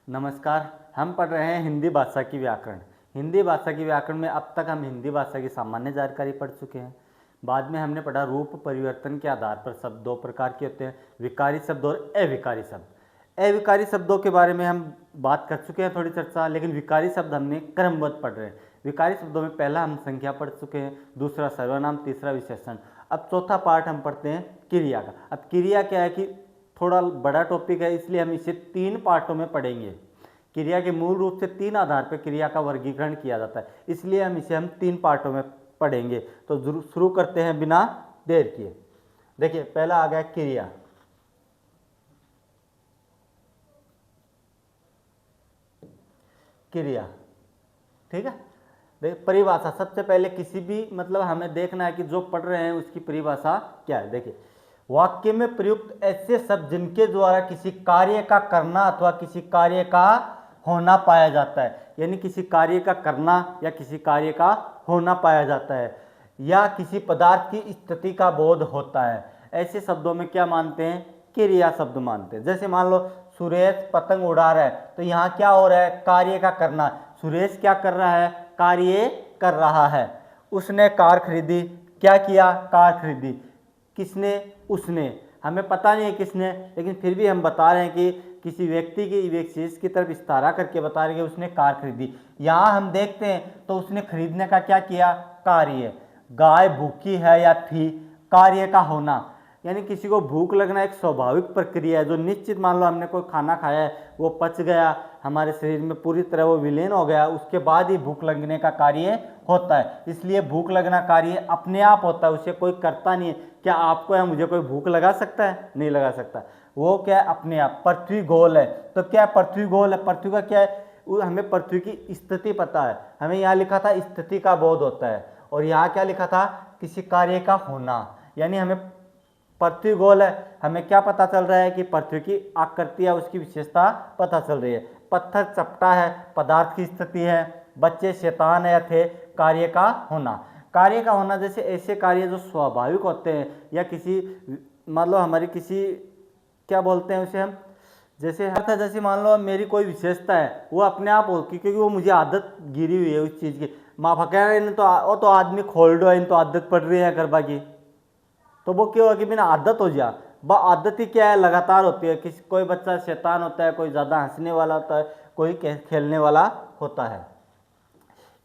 नमस्कार। हम पढ़ रहे हैं हिंदी भाषा की व्याकरण। हिंदी भाषा की व्याकरण में अब तक हम हिंदी भाषा की सामान्य जानकारी पढ़ चुके हैं। बाद में हमने पढ़ा रूप परिवर्तन के आधार पर शब्द दो प्रकार के होते हैं, विकारी शब्द और अविकारी शब्द। अविकारी शब्दों के बारे में हम बात कर चुके हैं थोड़ी चर्चा, लेकिन विकारी शब्द हमने क्रमबद्ध पढ़ रहे हैं। विकारी शब्दों में पहला हम संख्या पढ़ चुके हैं, दूसरा सर्वनाम, तीसरा विशेषण। अब चौथा पार्ट हम पढ़ते हैं क्रिया का। अब क्रिया क्या है कि थोड़ा बड़ा टॉपिक है, इसलिए हम इसे 3 पार्टों में पढ़ेंगे। क्रिया के मूल रूप से 3 आधार पर क्रिया का वर्गीकरण किया जाता है, इसलिए हम इसे 3 पार्टों में पढ़ेंगे। तो शुरू करते हैं बिना देर किए। देखिए पहला आ गया क्रिया। क्रिया ठीक है। देखिए परिभाषा, सबसे पहले किसी भी मतलब हमें देखना है कि जो पढ़ रहे हैं उसकी परिभाषा क्या है। देखिए वाक्य में प्रयुक्त ऐसे शब्द जिनके द्वारा किसी कार्य का करना अथवा किसी कार्य का होना पाया जाता है, यानी किसी कार्य का करना या किसी कार्य का होना पाया जाता है, या किसी पदार्थ की स्थिति का बोध होता है, ऐसे शब्दों में क्या मानते हैं? क्रिया शब्द मानते हैं। जैसे मान लो सुरेश पतंग उड़ा रहा है, तो यहाँ क्या हो रहा है? कार्य का करना। सुरेश क्या कर रहा है? कार्य कर रहा है। उसने कार खरीदी, क्या किया? कार खरीदी। किसने? उसने। हमें पता नहीं है किसने, लेकिन फिर भी हम बता रहे हैं कि किसी व्यक्ति की विशेष की तरफ इशारा करके बता रहे हैं कि उसने कार खरीदी। यहाँ हम देखते हैं तो उसने खरीदने का क्या किया? कार्य। गाय भूखी है या थी, कार्य का होना, यानी किसी को भूख लगना एक स्वाभाविक प्रक्रिया है जो निश्चित, मान लो हमने कोई खाना खाया है, वो पच गया हमारे शरीर में पूरी तरह, वो विलीन हो गया, उसके बाद ही भूख लगने का कार्य होता है। इसलिए भूख लगना कार्य अपने आप होता है, उसे कोई करता नहीं है। क्या आपको या मुझे कोई भूख लगा सकता है? नहीं लगा सकता। वो क्या है? अपने आप। पृथ्वी गोल है, तो क्या पृथ्वी गोल है? पृथ्वी का क्या है? हमें पृथ्वी की स्थिति पता है। हमें यहाँ लिखा था स्थिति का बोध होता है, और यहाँ क्या लिखा था? किसी कार्य का होना। यानी हमें पृथ्वी गोल है, हमें क्या पता चल रहा है कि पृथ्वी की आकृति या उसकी विशेषता पता चल रही है। पत्थर चपटा है, पदार्थ की स्थिति है। बच्चे शैतान है, थे, कार्य का होना। कार्य का होना जैसे ऐसे कार्य जो स्वाभाविक होते हैं, या किसी मतलब हमारी किसी क्या बोलते हैं उसे हम, जैसे मान लो मेरी कोई विशेषता है, वो अपने आप होगी क्योंकि वो मुझे आदत गिरी हुई है उस चीज़ की। माँ फकैर इन तो आदमी खोल दो, इन तो आदत पड़ रही है गरबा की, तो वो क्यों है कि बिना आदत हो जा। वह आदत ही क्या है? लगातार होती है। किसी कोई बच्चा शैतान होता है, कोई ज़्यादा हंसने वाला होता है, कोई खेलने वाला होता है।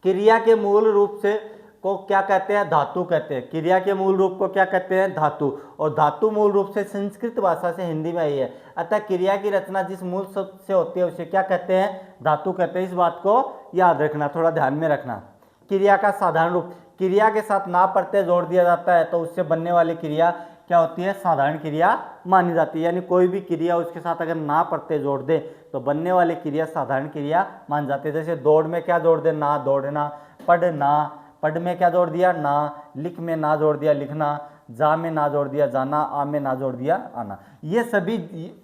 क्रिया के मूल रूप से को क्या कहते हैं? धातु कहते हैं। क्रिया के मूल रूप को क्या कहते हैं? धातु। और धातु मूल रूप से संस्कृत भाषा से हिंदी में आई है। अतः क्रिया की रचना जिस मूल शब्द से होती है उसे क्या कहते हैं? धातु कहते हैं। इस बात को याद रखना, थोड़ा ध्यान में रखना। क्रिया का साधारण रूप, क्रिया के साथ ना प्रत्यय जोड़ दिया जाता है तो उससे बनने वाली क्रिया क्या होती है? साधारण क्रिया मानी जाती है। यानी कोई भी क्रिया उसके साथ अगर ना प्रत्यय जोड़ दे तो बनने वाली क्रिया साधारण क्रिया मान जाती है। जैसे दौड़ में क्या जोड़ दे? ना, दौड़ना। पढ़ना, पढ़ में क्या जोड़ दिया? ना। लिख में ना जोड़ दिया? लिखना। जा में ना जोड़ दिया? जाना। आ में ना जोड़ दिया? आना। ये सभी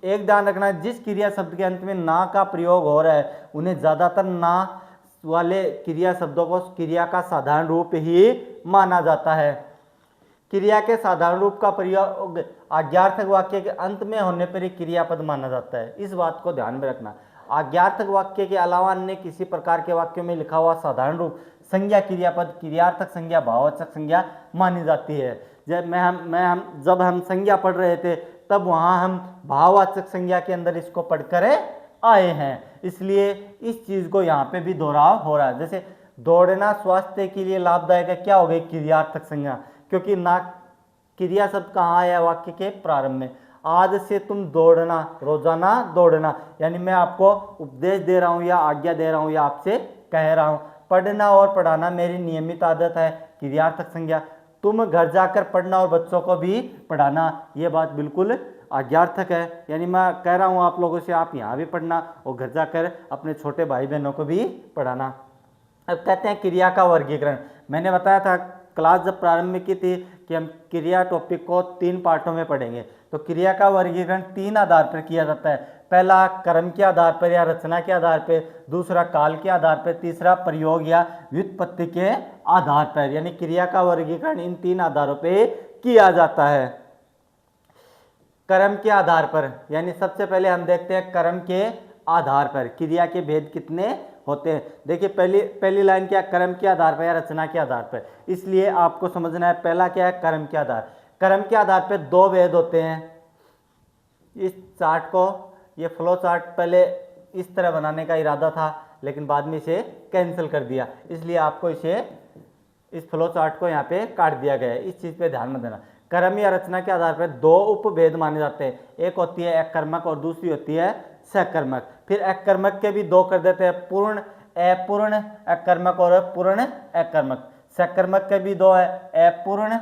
एक ध्यान रखना, जिस क्रिया शब्द के अंत में ना का प्रयोग हो रहा है उन्हें ज्यादातर ना वाले क्रिया शब्दों को क्रिया का साधारण रूप ही माना जाता है। क्रिया के साधारण रूप का प्रयोग आज्ञार्थक वाक्य के अंत में होने पर ही क्रियापद माना जाता है। इस बात को ध्यान में रखना। आज्ञार्थक वाक्य के अलावा अन्य किसी प्रकार के वाक्यों में लिखा हुआ साधारण रूप संज्ञा क्रियापद क्रियार्थक संज्ञा भाववाचक संज्ञा मानी जाती है। जब हम संज्ञा पढ़ रहे थे तब वहाँ हम भाववाचक संज्ञा के अंदर इसको पढ़कर आए हैं, इसलिए इस चीज को यहाँ पे भी दोहराव हो रहा है। जैसे दौड़ना स्वास्थ्य के लिए लाभदायक है, क्या हो गई? क्रियार्थक संज्ञा, क्योंकि ना क्रिया शब्द कहाँ आया? वाक्य के प्रारंभ में। आज से तुम दौड़ना, रोजाना दौड़ना, यानी मैं आपको उपदेश दे रहा हूँ या आज्ञा दे रहा हूँ या आपसे कह रहा हूँ। पढ़ना और पढ़ाना मेरी नियमित आदत है, क्रियार्थक संज्ञा। तुम घर जाकर पढ़ना और बच्चों को भी पढ़ाना, ये बात बिल्कुल आज्ञार्थक है। यानी मैं कह रहा हूँ आप लोगों से, आप यहाँ भी पढ़ना और घर जाकर अपने छोटे भाई बहनों को भी पढ़ाना। अब कहते हैं क्रिया का वर्गीकरण। मैंने बताया था क्लास जब प्रारंभ में की थी कि हम क्रिया टॉपिक को 3 पार्टों में पढ़ेंगे। तो क्रिया का वर्गीकरण 3 आधार पर किया जाता है। पहला क्रम के आधार पर या रचना के आधार पर, दूसरा काल के आधार पर, तीसरा प्रयोग या व्युत्पत्ति के आधार पर। यानी क्रिया का वर्गीकरण इन 3 आधारों पर किया जाता है। क्रम के आधार पर, यानी सबसे पहले हम देखते हैं क्रम के आधार पर। क्रिया के भेद कितने होते हैं? देखिए पहली लाइन क्या, कर्म के आधार पर या रचना के आधार पर, इसलिए आपको समझना है पहला क्या है, कर्म के आधार। कर्म के आधार पर 2 भेद होते हैं। इस चार्ट को, ये फ्लो चार्ट पहले इस तरह बनाने का इरादा था, लेकिन बाद में इसे कैंसिल कर दिया, इसलिए आपको इस फ्लो चार्ट को यहाँ पे काट दिया गया है। इस चीज़ पे ध्यान में देना। कर्म या रचना के आधार पर 2 उपभेद माने जाते हैं। एक होती है एककर्मक और दूसरी होती है सकर्मक। फिर एककर्मक के भी 2 कर देते हैं, पूर्ण अपूर्ण एककर्मक और पूर्ण एककर्मक। सकर्मक के भी 2 है, अपूर्ण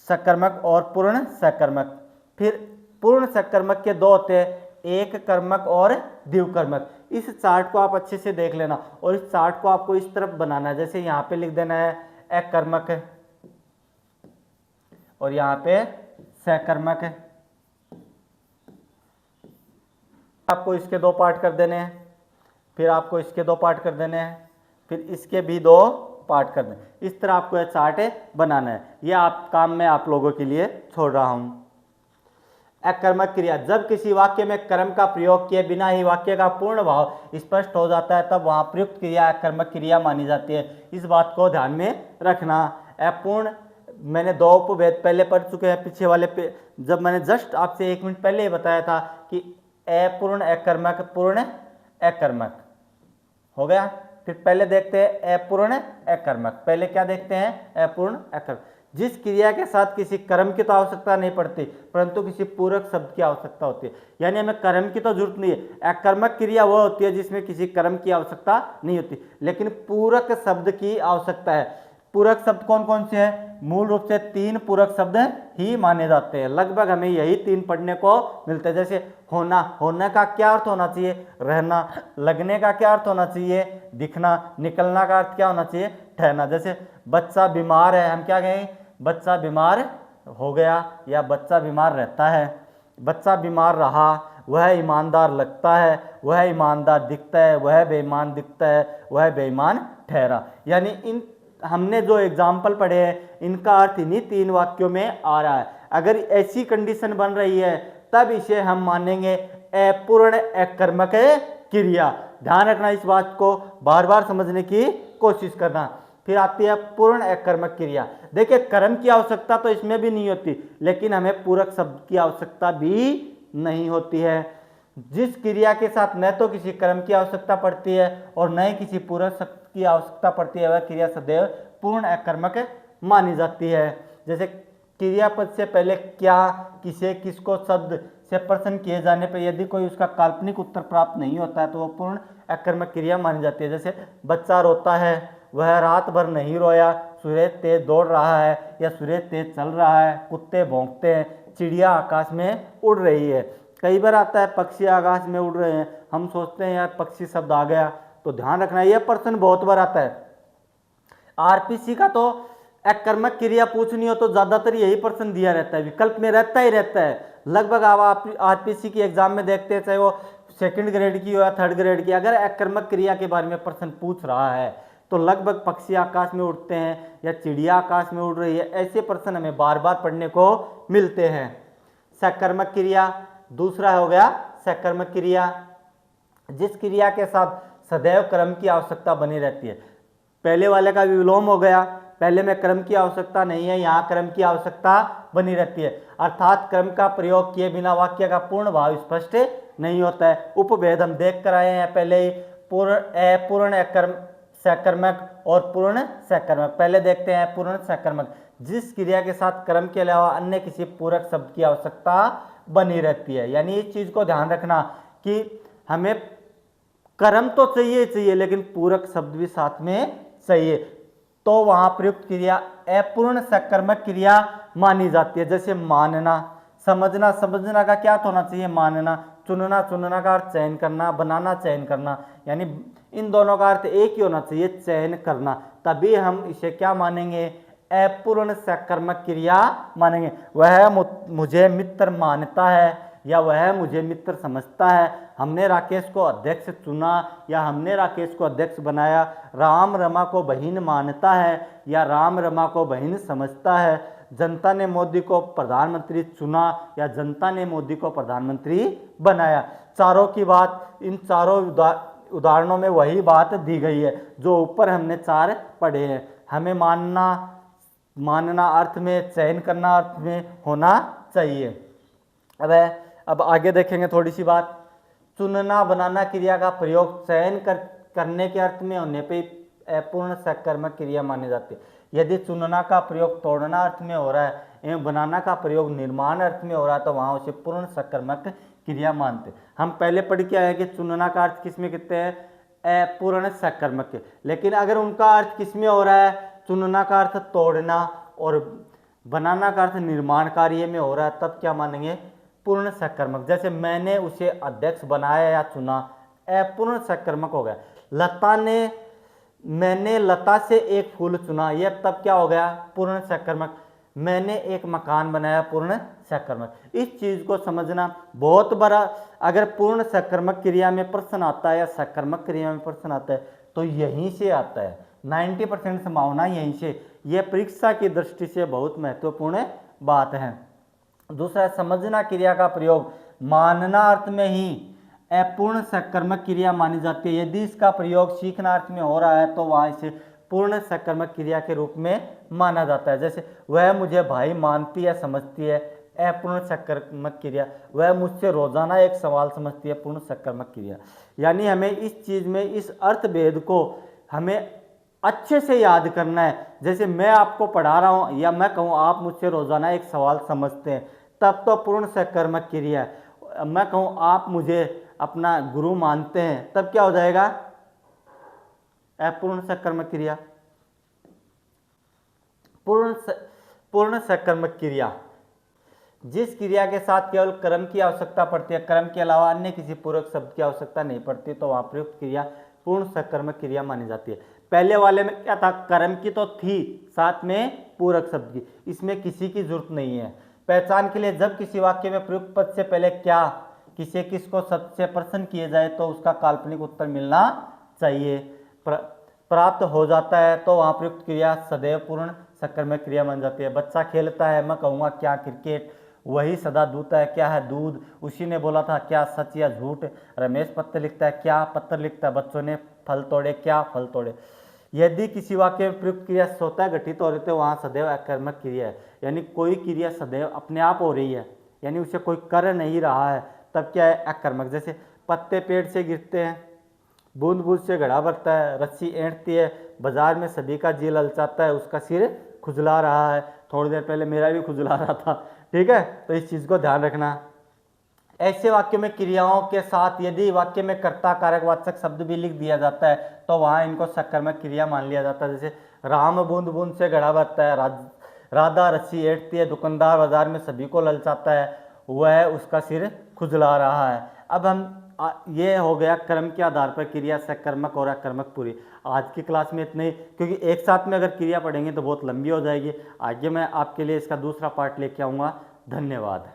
सकर्मक और पूर्ण सकर्मक। फिर पूर्ण सकर्मक के 2 होते हैं, एक कर्मक और द्विकर्मक। इस चार्ट को आप अच्छे से देख लेना और इस चार्ट को आपको इस तरफ बनाना है। जैसे यहाँ पे लिख देना है एककर्मक है और यहाँ पे सकर्मक है। आपको इसके 2 पार्ट कर देने हैं, फिर आपको इसके 2 पार्ट कर देने हैं, फिर इसके भी 2 पार्ट कर दें। इस तरह आपको यह चार्ट बनाना है। यह काम मैं आप लोगों के लिए छोड़ रहा हूँ। अकर्मक क्रिया, जब किसी वाक्य में कर्म का प्रयोग किए बिना ही वाक्य का पूर्ण भाव स्पष्ट हो जाता है, तब वहां प्रयुक्त क्रिया अकर्मक क्रिया मानी जाती है। इस बात को ध्यान में रखना। अपूर्ण, मैंने 2 उपभेद पहले पढ़ चुके हैं पिछले वाले पे, जब मैंने जस्ट आपसे 1 मिनट पहले ही बताया था कि अपूर्ण अकर्मक, पूर्ण अकर्मक हो गया। फिर पहले देखते हैं अपूर्ण अकर्मक। पहले क्या देखते हैं? अपूर्ण अकर्मक। जिस क्रिया के साथ किसी कर्म की तो आवश्यकता नहीं पड़ती, परंतु किसी पूरक शब्द की आवश्यकता होती है। यानी हमें कर्म की तो जरूरत नहीं है। अकर्मक क्रिया वह होती है जिसमें किसी कर्म की आवश्यकता नहीं होती, लेकिन पूरक शब्द की आवश्यकता है। पूरक शब्द कौन कौन से हैं? मूल रूप से 3 पूरक शब्द ही माने जाते हैं। लगभग हमें यही 3 पढ़ने को मिलते हैं। जैसे होना, होने का क्या अर्थ होना चाहिए? रहना। लगने का क्या अर्थ होना चाहिए? दिखना। निकलना का अर्थ क्या होना चाहिए? ठहरना। जैसे बच्चा बीमार है, हम क्या कहें? बच्चा बीमार हो गया या बच्चा बीमार रहता है। बच्चा बीमार रहा, वह ईमानदार लगता है, वह ईमानदार दिखता है, वह बेईमान दिखता है, वह बेईमान ठहरा। यानी इन हमने जो एग्जाम्पल पढ़े हैं, इनका अर्थ इन्हीं 3 वाक्यों में आ रहा है। अगर ऐसी कंडीशन बन रही है, तब इसे हम मानेंगे अपूर्ण अकर्मक क्रिया। ध्यान रखना, इस बात को बार बार समझने की कोशिश करना। फिर आती है पूर्ण अकर्मक क्रिया। देखिए, कर्म की आवश्यकता तो इसमें भी नहीं होती, लेकिन हमें पूरक शब्द की आवश्यकता भी नहीं होती है। जिस क्रिया के साथ न तो किसी कर्म की आवश्यकता पड़ती है और न ही किसी पूरक शब्द की आवश्यकता पड़ती है, वह क्रिया सदैव पूर्ण अकर्मक मानी जाती है। जैसे क्रियापद से पहले क्या, किसे, किसको शब्द से प्रश्न किए जाने पर यदि कोई उसका काल्पनिक उत्तर प्राप्त नहीं होता है, तो वह पूर्ण अकर्मक क्रिया मानी जाती है। जैसे बच्चा रोता है, वह रात भर नहीं रोया, सूरज तेज दौड़ रहा है या सूरज तेज चल रहा है, कुत्ते भौंकते हैं, चिड़िया आकाश में उड़ रही है। कई बार आता है पक्षी आकाश में उड़ रहे हैं, हम सोचते हैं यार पक्षी शब्द आ गया, तो ध्यान रखना यह प्रश्न बहुत बार आता है। आरपीसी का तो अकर्मक क्रिया पूछनी हो तो ज्यादातर यही प्रश्न दिया रहता है, विकल्प में रहता ही रहता है। लगभग आप आरपीसी की एग्जाम में देखते हैं, चाहे वो 2nd ग्रेड की हो या 3rd ग्रेड की, अगर अकर्मक क्रिया के बारे में प्रश्न पूछ रहा है तो लगभग पक्षी आकाश में उड़ते हैं या चिड़िया आकाश में उड़ रही है, ऐसे प्रश्न हमें बार बार पढ़ने को मिलते हैं। सकर्मक क्रिया दूसरा हो गया। सकर्मक क्रिया, जिस क्रिया के साथ सदैव कर्म की आवश्यकता बनी रहती है। पहले वाले का विलोम हो गया, पहले में कर्म की आवश्यकता नहीं है, यहाँ कर्म की आवश्यकता बनी रहती है, अर्थात कर्म का प्रयोग किए बिना वाक्य का पूर्ण भाव स्पष्ट नहीं होता है। उपभेद हम देख कर आए हैं पहले ही, पूर्ण सकर्मक और पूर्ण सकर्मक। पहले देखते हैं पूर्ण सकर्मक, जिस क्रिया के साथ कर्म के अलावा अन्य किसी पूरक शब्द की आवश्यकता बनी रहती है। यानी इस चीज को ध्यान रखना कि हमें कर्म तो चाहिए, लेकिन पूरक शब्द भी साथ में चाहिए, तो वहां प्रयुक्त क्रिया अपूर्ण सकर्मक क्रिया मानी जाती है। जैसे मानना, समझना, समझना का क्या होना चाहिए? मानना। चुनना, चुनना का अर्थ चयन करना, बनाना चयन करना, यानी इन दोनों का अर्थ एक ही होना चाहिए, चयन करना। तभी हम इसे क्या मानेंगे? अपूर्ण सकर्मक क्रिया मानेंगे। वह मुझे मित्र मानता है या वह मुझे मित्र समझता है, हमने राकेश को अध्यक्ष चुना या हमने राकेश को अध्यक्ष बनाया, राम रमा को बहन मानता है या राम रमा को बहन समझता है, जनता ने मोदी को प्रधानमंत्री चुना या जनता ने मोदी को प्रधानमंत्री बनाया। चारों की बात, इन चारों उदाहरणों में वही बात दी गई है जो ऊपर हमने 4 पढ़े हैं। हमें मानना अर्थ में, चयन करना अर्थ में होना चाहिए। अब आगे देखेंगे थोड़ी सी बात। चुनना बनाना क्रिया का प्रयोग चयन करने के अर्थ में होने पे अपूर्ण सकर्मक क्रिया मानी जाती है। यदि चुनना का प्रयोग तोड़ना अर्थ में हो रहा है एवं बनाना का प्रयोग निर्माण अर्थ में हो रहा है तो वहां उसे पूर्ण सकर्मक क्रिया मानते। हम पहले पढ़ के आए कि चुनना का अर्थ किसमें कहते हैं, अपूर्ण सकर्मक के। लेकिन अगर उनका अर्थ किसमें हो रहा है, चुनना का अर्थ तोड़ना और बनाना का अर्थ निर्माण कार्य में हो रहा है, तब क्या मानेंगे, पूर्ण सकर्मक। जैसे मैंने उसे अध्यक्ष बनाया या चुना, अपूर्ण सकर्मक हो गया। मैंने लता से एक फूल चुना, यह तब क्या हो गया, पूर्ण सकर्मक। मैंने एक मकान बनाया, पूर्ण सकर्मक। इस चीज को समझना बहुत बड़ा। अगर पूर्ण सकर्मक क्रिया में प्रश्न आता है या सकर्मक क्रिया में प्रश्न आता है तो यहीं से आता है, 90% संभावना यहीं से। यह परीक्षा की दृष्टि से बहुत महत्वपूर्ण बात है। दूसरा, समझना क्रिया का प्रयोग मानना अर्थ में ही अपूर्ण सकर्मक क्रिया मानी जाती है। यदि इसका प्रयोग सीखना अर्थ में हो रहा है तो वहां इसे पूर्ण सकर्मक क्रिया के रूप में माना जाता है। जैसे वह मुझे भाई मानती है, समझती है, अपूर्ण सकर्मक क्रिया। वह मुझसे रोजाना एक सवाल समझती है, पूर्ण सकर्मक क्रिया। यानी हमें इस चीज में इस अर्थभेद को हमें अच्छे से याद करना है। जैसे मैं आपको पढ़ा रहा हूं या मैं कहूं आप मुझसे रोजाना एक सवाल समझते हैं, तब तो पूर्ण सकर्मक क्रिया है। मैं कहूं आप मुझे अपना गुरु मानते हैं, तब क्या हो जाएगा, अपूर्ण सकर्मक क्रिया। पूर्ण सकर्मक क्रिया जिस क्रिया के साथ केवल कर्म की आवश्यकता पड़ती है, कर्म के अलावा अन्य किसी पूरक शब्द की आवश्यकता नहीं पड़ती, तो वहां प्रयुक्त क्रिया पूर्ण सकर्मक क्रिया मानी जाती है। पहले वाले में क्या था, कर्म की तो थी, साथ में पूरक शब्द की, इसमें किसी की जरूरत नहीं है। पहचान के लिए जब किसी वाक्य में प्रयुक्त पद से पहले क्या, किसे, किसको शब्द से प्रश्न किए जाए तो उसका काल्पनिक उत्तर मिलना चाहिए। प्राप्त हो जाता है तो वहां प्रयुक्त क्रिया सदैव पूर्ण सकर्मक क्रिया बन जाती है। बच्चा खेलता है, मैं कहूँगा क्या, क्रिकेट। वही सदा दूता है, क्या है, दूध। उसी ने बोला था, क्या सच या झूठ। रमेश पत्र लिखता है, क्या, पत्र लिखता है। बच्चों ने फल तोड़े, क्या, फल तोड़े। यदि किसी वाक्य में प्रयुक्त क्रिया स्वतः घटित हो रही है तो वहां सदैव अकर्मक क्रिया है। यानी कोई क्रिया सदैव अपने आप हो रही है, यानी उसे कोई कर नहीं रहा है, तब क्या है, अकर्मक। जैसे पत्ते पेड़ से गिरते हैं, बूंद बूंद से घड़ा भरता है, रस्सी ऐंठती है, बाजार में सभी का जी ललचाता है, उसका सिर खुजला रहा है। थोड़ी देर पहले मेरा भी खुजला रहा था, ठीक है। तो इस चीज को ध्यान रखना। ऐसे वाक्य में क्रियाओं के साथ यदि वाक्य में कर्ता कारकवाचक शब्द भी लिख दिया जाता है तो वहां इनको सकर्मक क्रिया मान लिया जाता है। जैसे राम बूंद बूंद से घड़ा भरता है, राधा रस्सी ऐंठती है, दुकानदार बाजार में सभी को ललचाता है, वह उसका सिर खुजला रहा है। अब हम ये हो गया कर्म के आधार पर क्रिया सकर्मक और अकर्मक पूरी। आज की क्लास में इतने ही, क्योंकि एक साथ में अगर क्रिया पढ़ेंगे तो बहुत लंबी हो जाएगी। आगे मैं आपके लिए इसका दूसरा पार्ट लेके आऊँगा। धन्यवाद।